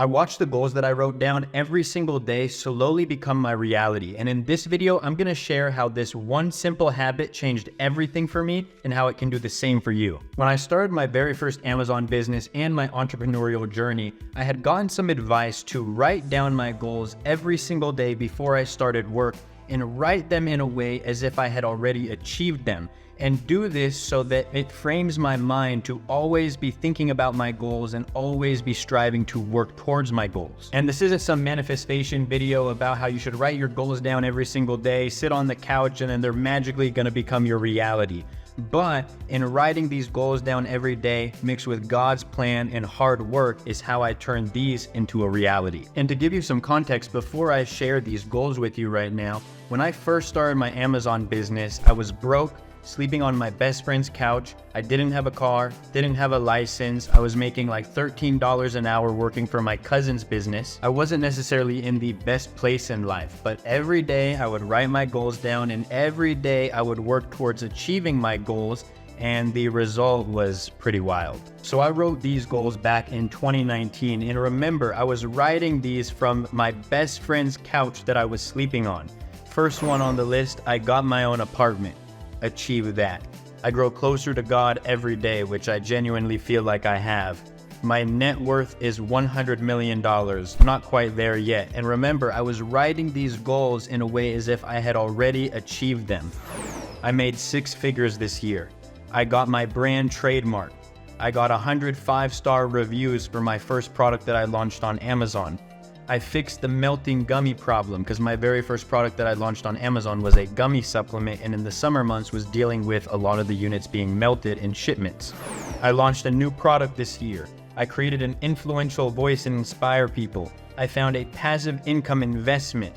I watched the goals that I wrote down every single day slowly become my reality. And in this video, I'm gonna share how this one simple habit changed everything for me and how it can do the same for you. When I started my very first Amazon business and my entrepreneurial journey, I had gotten some advice to write down my goals every single day before I started work and write them in a way as if I had already achieved them. And do this so that it frames my mind to always be thinking about my goals and always be striving to work towards my goals. And this isn't some manifestation video about how you should write your goals down every single day, sit on the couch, and then they're magically gonna become your reality. But in writing these goals down every day, mixed with God's plan and hard work, is how I turn these into a reality. And to give you some context, before I share these goals with you right now, when I first started my Amazon business, I was broke, sleeping on my best friend's couch. I didn't have a car, didn't have a license. I was making like $13 an hour working for my cousin's business. I wasn't necessarily in the best place in life, but every day I would write my goals down and every day I would work towards achieving my goals, and the result was pretty wild. So I wrote these goals back in 2019, and remember, I was writing these from my best friend's couch that I was sleeping on. First one on the list, I got my own apartment. Achieve that. I grow closer to God every day, which I genuinely feel like I have. My net worth is $100 million, not quite there yet. And remember, I was writing these goals in a way as if I had already achieved them. I made 6 figures this year. I got my brand trademark. I got 100 5-star reviews for my first product that I launched on Amazon. I fixed the melting gummy problem because my very first product that I launched on Amazon was a gummy supplement, and in the summer months was dealing with a lot of the units being melted in shipments. I launched a new product this year. I created an influential voice and inspire people. I found a passive income investment.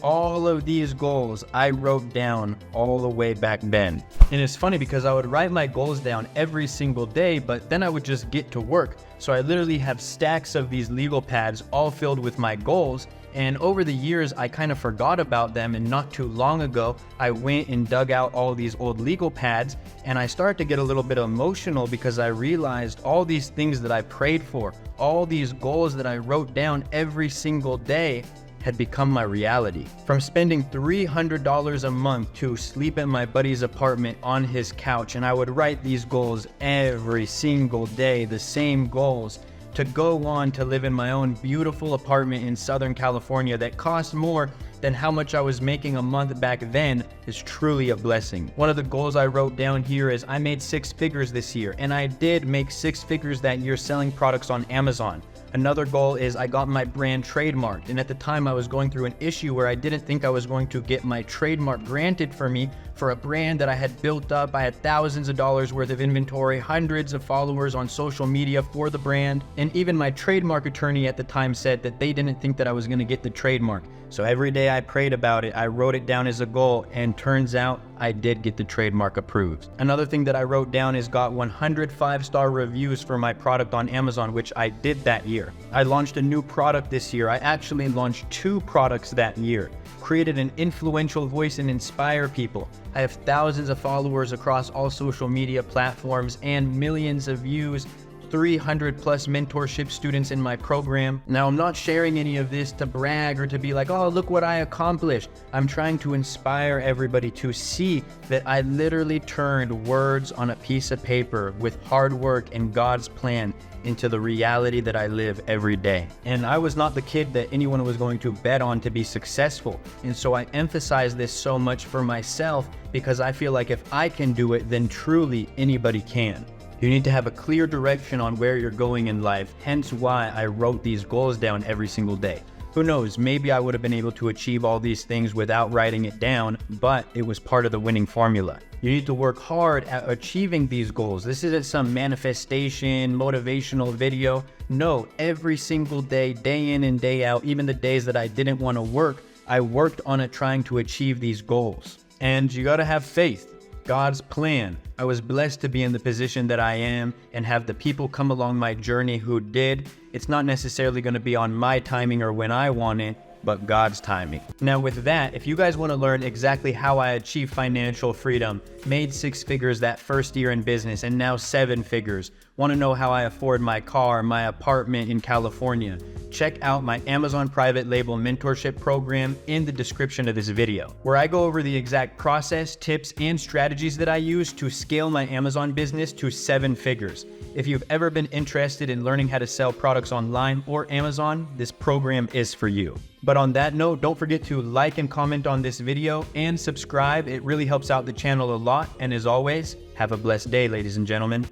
All of these goals I wrote down all the way back then. And it's funny because I would write my goals down every single day, but then I would just get to work. So I literally have stacks of these legal pads all filled with my goals. And over the years, I kind of forgot about them. And not too long ago, I went and dug out all these old legal pads, and I started to get a little bit emotional because I realized all these things that I prayed for, all these goals that I wrote down every single day had become my reality. From spending $300 a month to sleep at my buddy's apartment on his couch, and I would write these goals every single day, the same goals, to go on to live in my own beautiful apartment in Southern California that cost more than how much I was making a month back then, is truly a blessing. One of the goals I wrote down here is I made 6 figures this year, and I did make 6 figures that year selling products on Amazon. Another goal is I got my brand trademarked, and at the time I was going through an issue where I didn't think I was going to get my trademark granted for me for a brand that I had built up. I had thousands of dollars worth of inventory, hundreds of followers on social media for the brand, and even my trademark attorney at the time said that they didn't think that I was going to get the trademark. So every day I prayed about it, I wrote it down as a goal, and turns out I did get the trademark approved. Another thing that I wrote down is got 100 5-star reviews for my product on Amazon, which I did that year. I launched a new product this year. I actually launched 2 products that year. Created an influential voice and inspire people. I have thousands of followers across all social media platforms and millions of views. 300 plus mentorship students in my program. Now, I'm not sharing any of this to brag or to be like, oh, look what I accomplished. I'm trying to inspire everybody to see that I literally turned words on a piece of paper with hard work and God's plan into the reality that I live every day. And I was not the kid that anyone was going to bet on to be successful. And so I emphasize this so much for myself because I feel like if I can do it, then truly anybody can. You need to have a clear direction on where you're going in life, hence why I wrote these goals down every single day. Who knows, maybe I would have been able to achieve all these things without writing it down, but it was part of the winning formula. You need to work hard at achieving these goals. This isn't some manifestation, motivational video. No, every single day, day in and day out, even the days that I didn't want to work, I worked on it trying to achieve these goals. And you gotta have faith. God's plan. I was blessed to be in the position that I am and have the people come along my journey who did. It's not necessarily going to be on my timing or when I want it, but God's timing. Now with that, if you guys want to learn exactly how I achieved financial freedom, made 6 figures that first year in business, and now 7 figures, Want to know how I afford my car, my apartment in California? Check out my Amazon private label mentorship program in the description of this video, where I go over the exact process, tips, and strategies that I use to scale my Amazon business to 7 figures. If you've ever been interested in learning how to sell products online or Amazon, this program is for you. But on that note, don't forget to like and comment on this video and subscribe. It really helps out the channel a lot. And as always, have a blessed day, ladies and gentlemen.